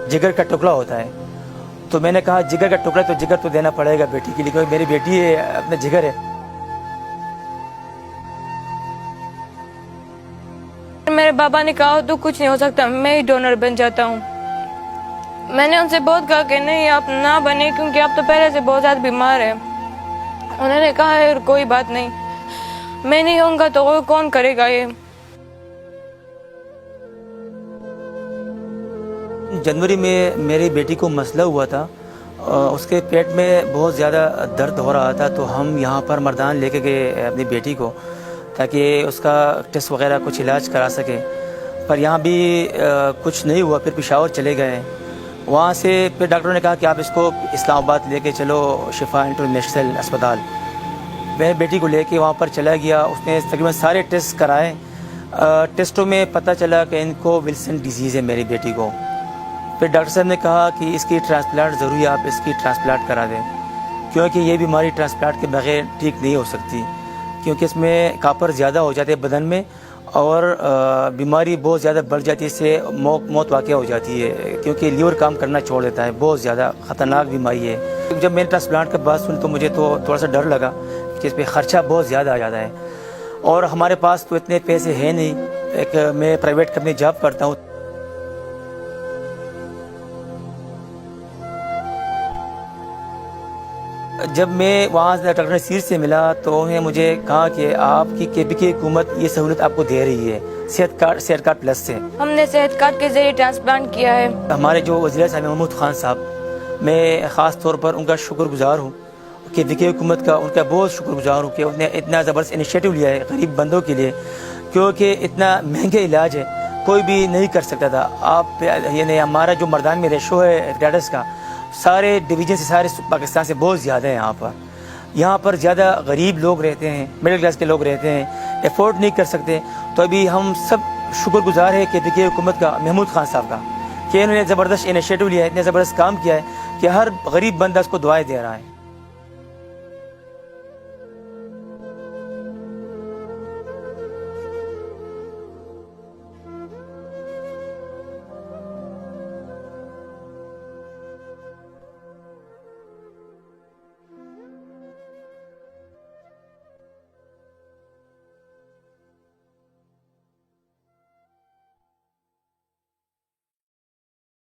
जिगर का टुकड़ा होता है। तो मैंने कहा जिगर का टुकड़ा तो जिगर तो देना पड़ेगा बेटी के लिए, क्योंकि मेरी बेटी है, अपना जिगर है। मेरे बाबा ने कहा तो कुछ नहीं हो सकता, मैं ही डोनर बन जाता हूँ। मैंने उनसे बहुत कहा कि नहीं आप ना बने, क्योंकि आप तो पहले से बहुत ज़्यादा बीमार है। उन्होंने कहा है कोई बात नहीं, मैं नहीं होऊंगा तो और कौन करेगा ये। जनवरी में मेरी बेटी को मसला हुआ था, उसके पेट में बहुत ज़्यादा दर्द हो रहा था, तो हम यहाँ पर मर्दान लेके गए अपनी बेटी को, ताकि उसका टेस्ट वगैरह कुछ इलाज करा सके। पर यहाँ भी कुछ नहीं हुआ। फिर पेशावर चले गए। वहाँ से फिर डॉक्टरों ने कहा कि आप इसको इस्लामाबाद लेके चलो, शिफा इंटरनेशनल अस्पताल। मैं बेटी को लेके वहाँ पर चला गया। उसने तकरीबन सारे टेस्ट कराए। टेस्टों में पता चला कि इनको विल्सन डिजीज़ है मेरी बेटी को। फिर डॉक्टर साहब ने कहा कि इसकी ट्रांसप्लांट ज़रूरी है, आप इसकी ट्रांसप्लांट करा दें, क्योंकि ये बीमारी ट्रांसप्लांट के बगैर ठीक नहीं हो सकती, क्योंकि इसमें कापर ज़्यादा हो जाते हैं बदन में और बीमारी बहुत ज़्यादा बढ़ जाती है। इससे मौत वाक़या हो जाती है, क्योंकि लीवर काम करना छोड़ देता है। बहुत ज़्यादा ख़तरनाक बीमारी है। जब मैंने ट्रांसप्लांट की बात सुनी तो मुझे तो थोड़ा सा डर लगा कि इस पर ख़र्चा बहुत ज़्यादा आ जाता है, और हमारे पास तो इतने पैसे हैं नहीं। एक मैं प्राइवेट कंपनी जॉब करता हूँ। जब मैं वहाँ से डॉक्टर नसीर से मिला तो उन्होंने मुझे कहा कि आपकी KPK हुकूमत ये सहूलत आपको दे रही है सेहत कार्ड प्लस से। हमने सेहत कार्ड के जरिए ट्रांसप्लांट किया है। हमारे जो वज़ीर साहब महमूद खान साहब, मैं ख़ास तौर पर उनका शुक्रगुजार हूँ। KPK हुकूमत का उनका बहुत शुक्रगुजार हूँ कि उन्होंने इतना ज़बरदस्त इनिशिएटिव लिया है गरीब बंदों के लिए, क्योंकि इतना महंगे इलाज है, कोई भी नहीं कर सकता था। आप यानी हमारा जो मर्दान में रेशो है हेपेटाइटिस का, सारे डिवीज़न से, सारे पाकिस्तान से बहुत ज़्यादा है। यहाँ पर ज़्यादा गरीब लोग रहते हैं, मिडिल क्लास के लोग रहते हैं, एफोर्ड नहीं कर सकते। तो अभी हम सब शुक्रगुजार है KPK हुकूमत का, महमूद खान साहब का, कि इन्होंने ज़बरदस्त इनिशिएटिव लिया है, इतने ज़बरदस्त काम किया है कि हर गरीब बंदा उसको दुआएं दे रहा है।